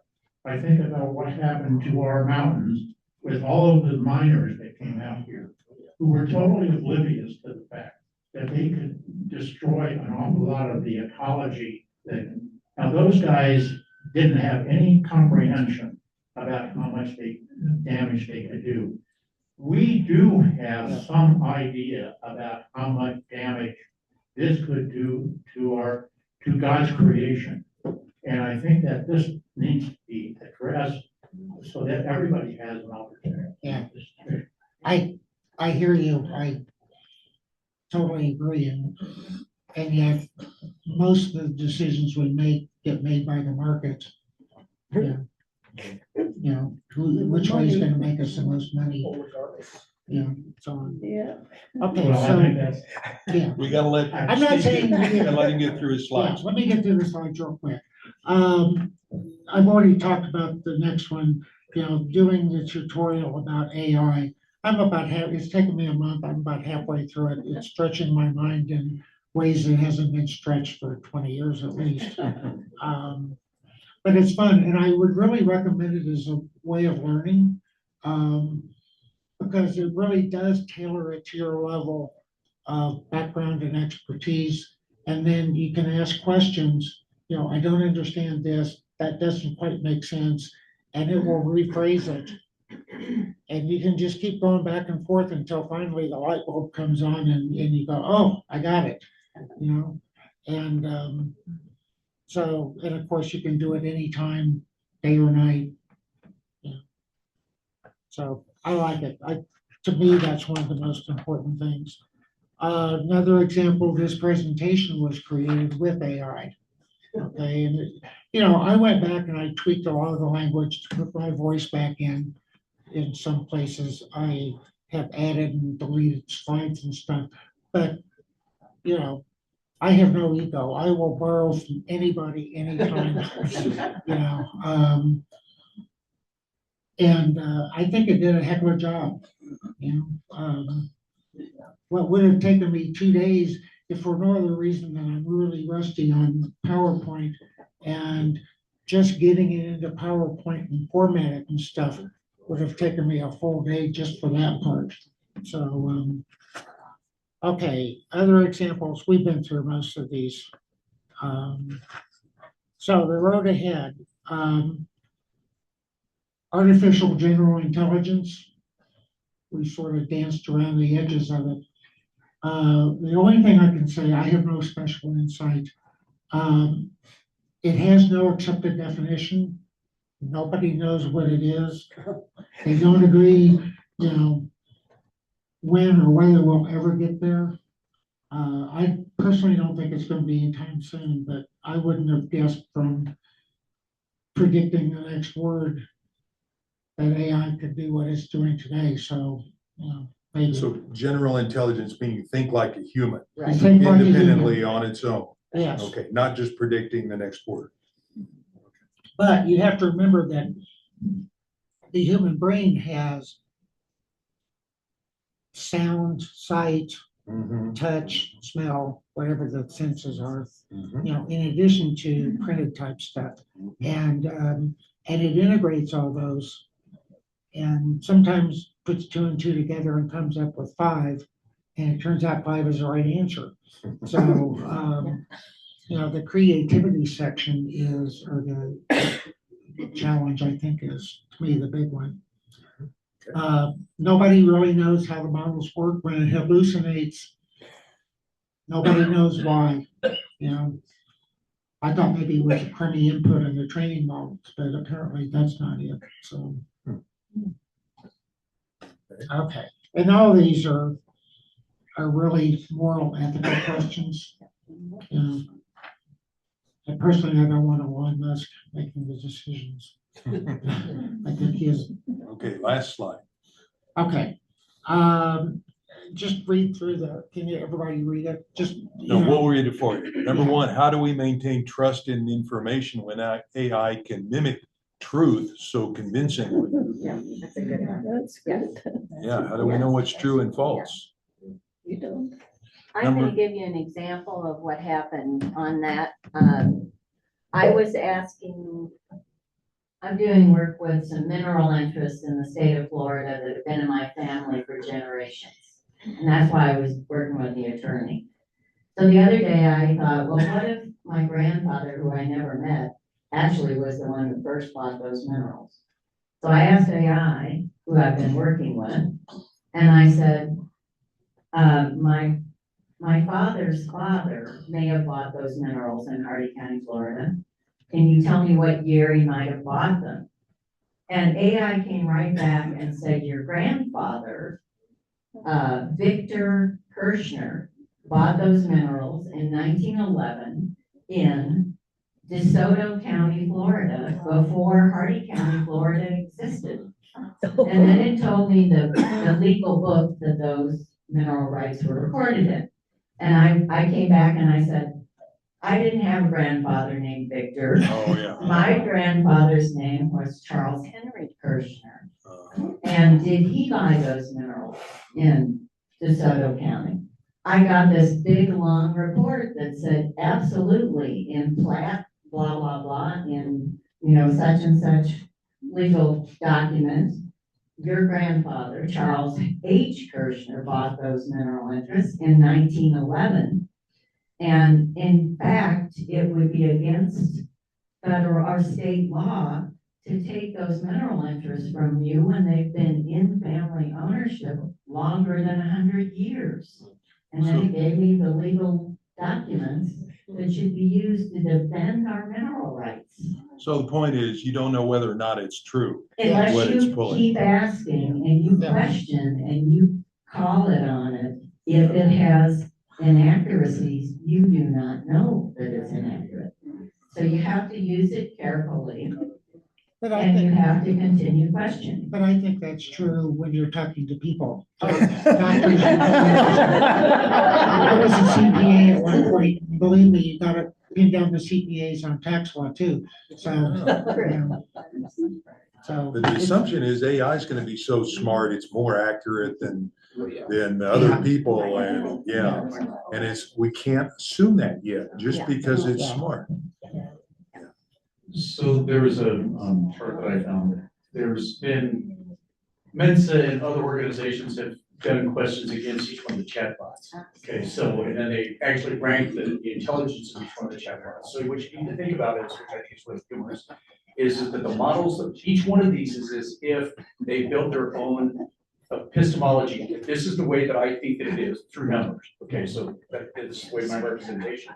I think about what happened to our mountains with all of the miners that came out here, who were totally oblivious to the fact that they could destroy an awful lot of the ecology. Now those guys didn't have any comprehension about how much damage they could do. We do have some idea about how much damage this could do to God's creation. And I think that this needs to be addressed so that everybody has an opportunity. Yeah. I hear you. I totally agree. And yet, most of the decisions we make get made by the market. Yeah. You know, which way is gonna make us the most money? Yeah, so on. Yeah. Okay, Well, I so, think that's, yeah. We gotta let. I'm not saying- Gotta let him get through his Yeah, slides. let me get through the slides real quick. I've already talked about the next one, you know, doing the tutorial about AI. It's taken me a month, I'm about halfway through it. It's stretching my mind in ways that hasn't been stretched for 20 years at least. But it's fun, and I would really recommend it as a way of learning. Because it really does tailor it to your level of background and expertise. And then you can ask questions, you know, I don't understand this, that doesn't quite make sense, and it will rephrase it. And you can just keep going back and forth until finally the light bulb comes on and you go, oh, I got it, you know? And so, and of course you can do it anytime, day or night. Yeah. So I like it. To me, that's one of the most important things. Another example, this presentation was created with AI. Okay, and you know, I went back and I tweaked a lot of the language to put my voice back in. In some places, I have added and deleted slides and stuff, but you know, I have no ego. I will borrow from anybody, anytime. You know, and I think it did a heck of a job. You know, what would have taken me 2 days, if for no other reason than I'm really rusty on PowerPoint and just getting it into PowerPoint and format it and stuff, would have taken me a full day just for that part. So, okay, other examples, we've been through most of these. So the road ahead, artificial general intelligence. We sort of danced around the edges of it. The only thing I can say, I have no special insight. It has no accepted definition. Nobody knows what it is. They don't agree, you know, when or whether we'll ever get there. I personally don't think it's going to be anytime soon, but I wouldn't have guessed from predicting the next word that AI could do what it's doing today. So, you know, maybe. So general intelligence meaning think like a human, Think like a human. independently on its own. Yes. Okay, not just predicting the next word. But you have to remember that the human brain has sound, sight, touch, smell, whatever the senses are, you know, in addition to printed type stuff. And it integrates all those and sometimes puts 2 and 2 together and comes up with 5. And it turns out 5 is the right answer. So, you know, the creativity section is, or the challenge, I think, is to me the big one. Nobody really knows how the models work when it hallucinates. Nobody knows why, you know. I thought maybe it was a crummy input in the training models, but apparently that's not it, so. Okay, and all of these are really moral, ethical questions. You know, and personally, I don't want Elon Musk making the decisions. I think he is. Okay, last slide. Okay, just read through can everybody read it? Just, you No, know. we'll read it for you. Number one, how do we maintain trust in information when AI can mimic truth so convincingly? Yeah, that's a good one. That's good. Yeah, how do we know what's true and false? You don't. I'm gonna give you an example of what happened on that. I was asking, I'm doing work with some mineral interests in the state of Florida that have been in my family for generations. And that's why I was working with the attorney. So the other day I thought, well, what if my grandfather, who I never met, actually was the one who first bought those minerals? So I asked AI, who I've been working with, and I said, my father's father may have bought those minerals in Hardy County, Florida. Can you tell me what year he might have bought them? And AI came right back and said, your grandfather, Victor Kirschner, bought those minerals in 1911 in DeSoto County, Florida, before Hardy County, Florida existed. And then it told me the legal book that those mineral rights were recorded in. And I came back and I said, I didn't have a grandfather named Victor. Oh, yeah. My grandfather's name was Charles Henry Kirschner. And did he buy those minerals in DeSoto County? I got this big, long report that said, absolutely, in plat, blah, blah, blah, in, such and such legal documents, your grandfather, Charles H. Kirschner, bought those mineral interests in 1911. And in fact, it would be against federal or state law to take those mineral interests from you when they've been in family ownership longer than 100 years. And then it gave me the legal documents that should be used to defend our mineral rights. So the point is, you don't know whether or not it's true. Unless what it's you pulling. keep asking and you question and you call it on it, if it has inaccuracies, you do not know that it's inaccurate. So you have to use it carefully. But I And you think, have to continue questioning. but I think that's true when you're talking to people. Doctors, I was a CPA at one point. Believe me, you gotta pin down the CPAs on tax law too. So, so. But the assumption is AI is gonna be so smart, it's more accurate than other people, and we can't assume that yet, just because it's smart. So there was a chart that I found. There's been Mensa and other organizations have done questions against each one of the chatbots. Okay, so and then they actually rank the intelligence of each one of the chatbots. So what you need to think about is, which I think is really humorous, is that the models of each one of these is as if they built their own epistemology. This is the way that I think that it is through numbers. Okay, so that is the way my representation.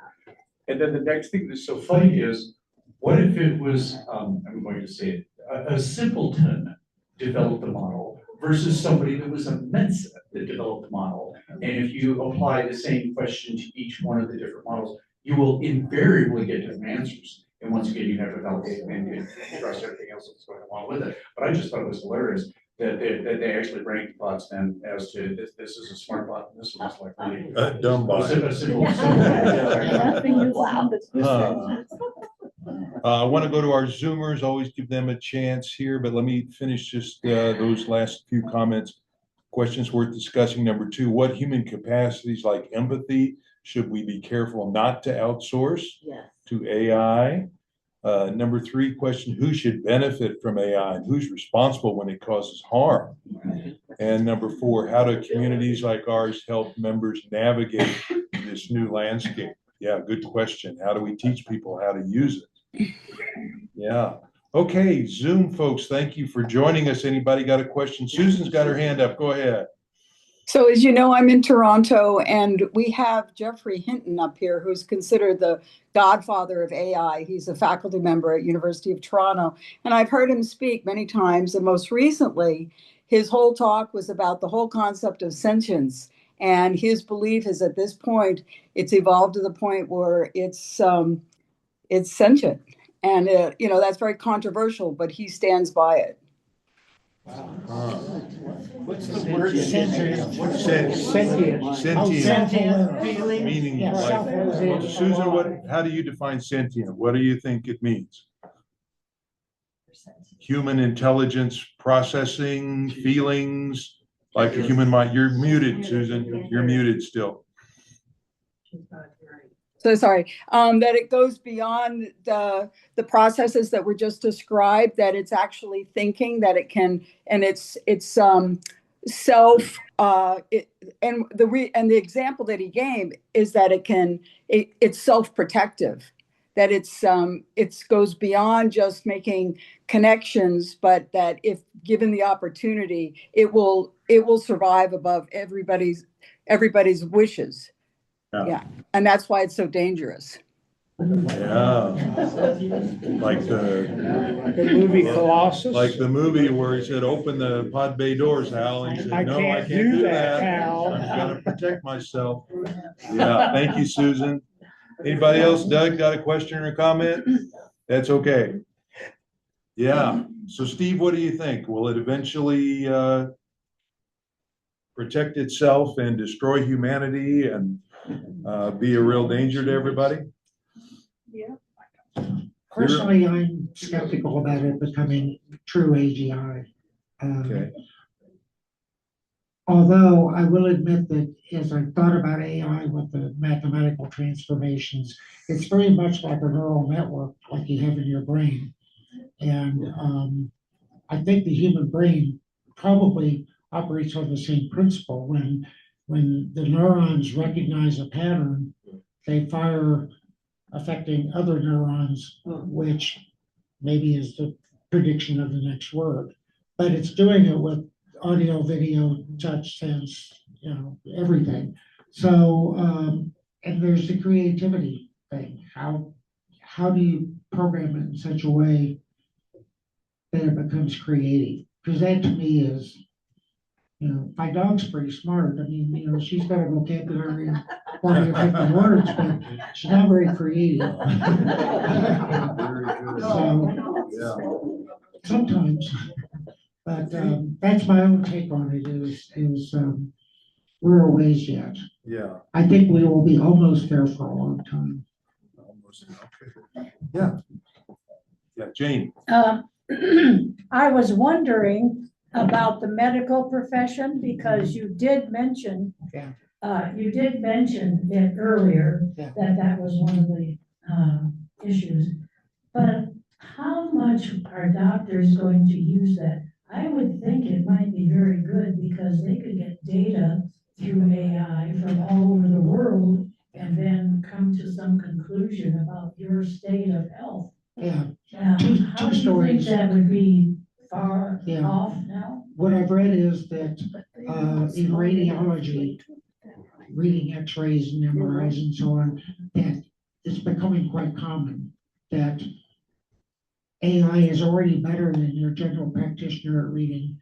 And then the next thing that's so funny is, what if it was, I'm going to say it, a simpleton developed the model versus somebody that was a Mensa that developed the model? And if you apply the same question to each one of the different models, you will invariably get different answers. And once again, you have to validate and trust everything else that's going along with it. But I just thought it was hilarious that they actually ranked bots then as to this is a smart bot and this one's like really A dumb bot. a simple. I want to go to our Zoomers, always give them a chance here, but let me finish just those last few comments. Questions worth discussing. Number 2, what human capacities like empathy should we be careful not to outsource to AI? Number 3 question, who should benefit from AI and who's responsible when it causes harm? And number 4, how do communities like ours help members navigate this new landscape? Yeah, good question. How do we teach people how to use it? Yeah. Okay, Zoom folks, thank you for joining us. Anybody got a question? Susan's got her hand up. Go ahead. So as you know, I'm in Toronto and we have Geoffrey Hinton up here, who's considered the godfather of AI. He's a faculty member at University of Toronto. And I've heard him speak many times. And most recently, his whole talk was about the whole concept of sentience. And his belief is at this point, it's evolved to the point where it's sentient. And, that's very controversial, but he stands by it. What's the word? Sentient. Sentient. Meaning like, Susan, how do you define sentient? What do you think it means? Human intelligence, processing, feelings, like a human mind. You're muted, Susan. You're muted still. So sorry, that it goes beyond the processes that were just described, that it's actually thinking, that it can, and it's self, and the example that he gave is that it's self-protective, that it goes beyond just making connections, but that if given the opportunity, it will survive above everybody's wishes. Yeah. And that's why it's so dangerous. Yeah, like The movie Colossus. like the movie where he said, open the pod bay doors, Hal, and he said, no, I can't do that. Hal. I'm gonna protect myself. Yeah, thank you, Susan. Anybody else? Doug, got a question or a comment? That's okay. Yeah, so Steve, what do you think? Will it eventually protect itself and destroy humanity and be a real danger to everybody? Personally, I'm skeptical about it becoming true AGI. Okay. Although I will admit that as I thought about AI with the mathematical transformations, it's very much like a neural network like you have in your brain. And I think the human brain probably operates on the same principle. When the neurons recognize a pattern, they fire affecting other neurons, which maybe is the prediction of the next word. But it's doing it with audio, video, touch, sense, everything. So, and there's the creativity thing. How do you program it in such a way that it becomes creative? Because that to me is, my dog's pretty smart. I mean, she's got a vocabulary of 40 or 50 words, but she's not very creative. So, sometimes, but that's my own take on it is we're a ways yet. Yeah. I think we will be almost there for a long time. Almost, okay. Yeah. Yeah, Jane. I was wondering about the medical profession because you did mention it earlier that was one of the issues. But how much are doctors going to use that? I would think it might be very good because they could get data through AI from all over the world and then come to some conclusion about your state of health. Yeah. How do you think that would be far Yeah. off now? What I've read is that in radiology, reading x-rays and MRIs and so on, that it's becoming quite common that AI is already better than your general practitioner at reading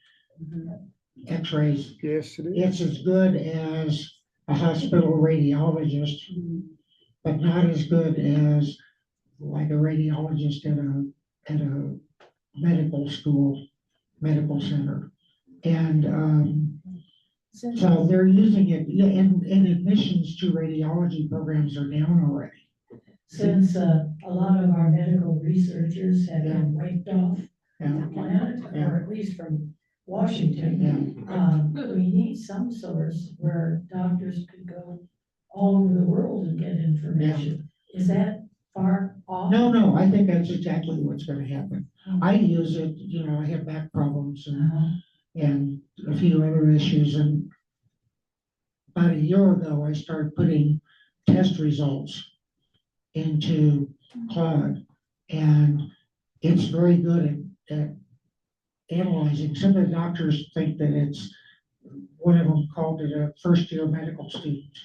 x-rays. Yes, it is. It's as good as a hospital radiologist, but not as good as like a radiologist at a medical school, medical center. And so they're using it, and admissions to radiology programs are down already. Since a lot of our medical researchers have been wiped off the planet, or at least from Washington, we need some source where doctors could go all over the world and get information. Is that far off? No, I think that's exactly what's gonna happen. I use it, I have back problems and a few other issues, and about a year ago, I started putting test results into Claude, and it's very good at analyzing. Some of the doctors think that it's, one of them called it a first-year medical student.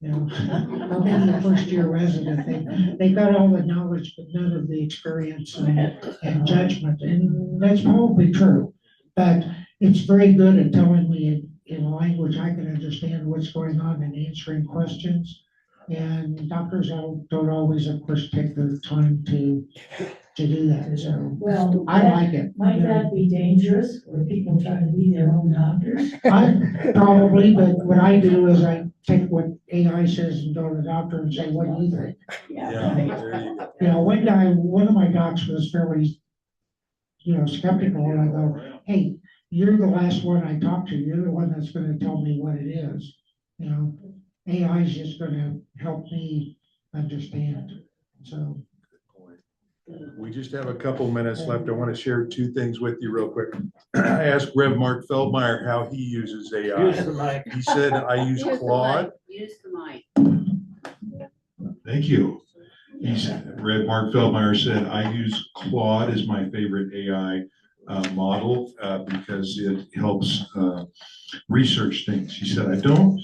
Or maybe a first-year resident. They got all the knowledge, but none of the experience and judgment, and that's probably true. But it's very good at telling me in a language I can understand what's going on and answering questions. And doctors don't always, of course, take the time to do that. So I like it. Might that be dangerous where people try to be their own doctors? Probably, but what I do is I take what AI says and go to the doctor and say, what do you think? One of my docs was fairly, skeptical, and I go, hey, you're the last one I talked to. You're the one that's going to tell me what it is. AI is just going to help me understand. So. We just have a couple minutes left. I want to share two things with you real quick. I asked Rev Mark Feldmeyer how he uses AI. Use the mic. He said, I use Claude. Use the mic. Thank you. Rev Mark Feldmeyer said, I use Claude as my favorite AI model because it helps research things. He said, I don't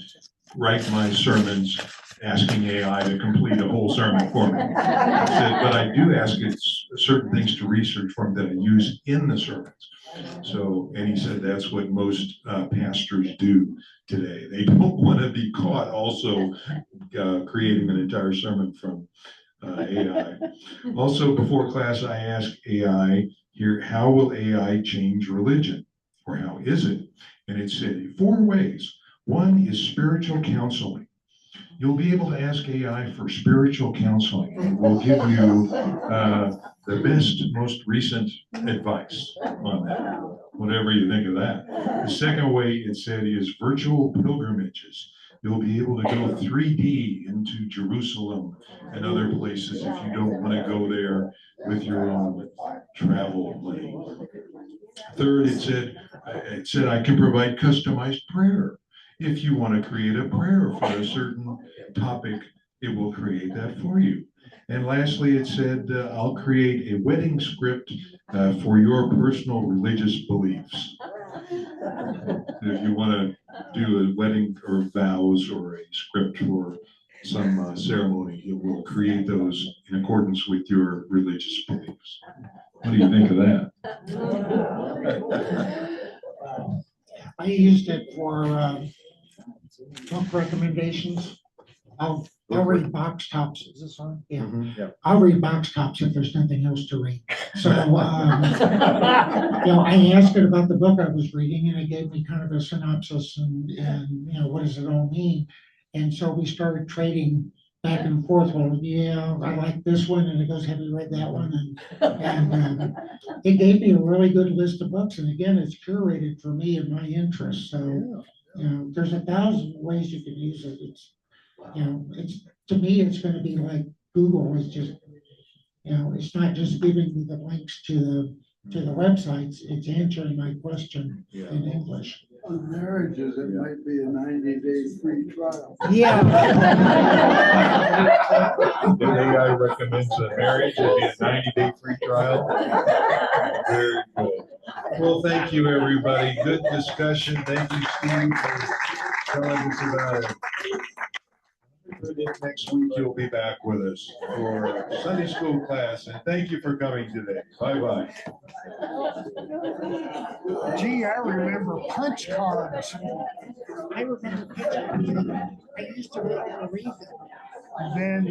write my sermons asking AI to complete a whole sermon for me. I said, but I do ask it certain things to research for me that I use in the sermons. So, and he said that's what most pastors do today. They don't want to be caught also creating an entire sermon from AI. Also, before class, I asked AI here, how will AI change religion? Or how is it? And it said 4 ways. One is spiritual counseling. You'll be able to ask AI for spiritual counseling. It will give you the best, most recent advice on that, whatever you think of that. The second way it said is virtual pilgrimages. You'll be able to go 3D into Jerusalem and other places if you don't want to go there with your own travel money. Third, it said I can provide customized prayer. If you want to create a prayer for a certain topic, it will create that for you. And lastly, it said, I'll create a wedding script for your personal religious beliefs. If you want to do a wedding or vows or a script for some ceremony, it will create those in accordance with your religious beliefs. What do you think of that? I used it for book recommendations. I'll read box tops. Is this on? Yeah. Yeah. I'll read box tops if there's nothing else to read. So, I asked it about the book I was reading and it gave me kind of a synopsis and what does it all mean? And so we started trading back and forth. Well, yeah, I like this one, and it goes, have you read that one? And it gave me a really good list of books. And again, it's curated for me and my interests. So, there's 1,000 ways you can use it. It's to me, it's going to be like Google is just, it's not just giving me the links to the websites. It's answering my question in English. On marriages, it might be a 90-day free trial. Yeah. The AI recommends a marriage, it'd be a 90-day free trial. Very good. Well, thank you, everybody. Good discussion. Thank you, Steve, for telling us about it. Next week, you'll be back with us for Sunday school class, and thank you for coming today. Bye-bye. Gee, I remember punch cards. I remember punch cards. I used to really read them. And then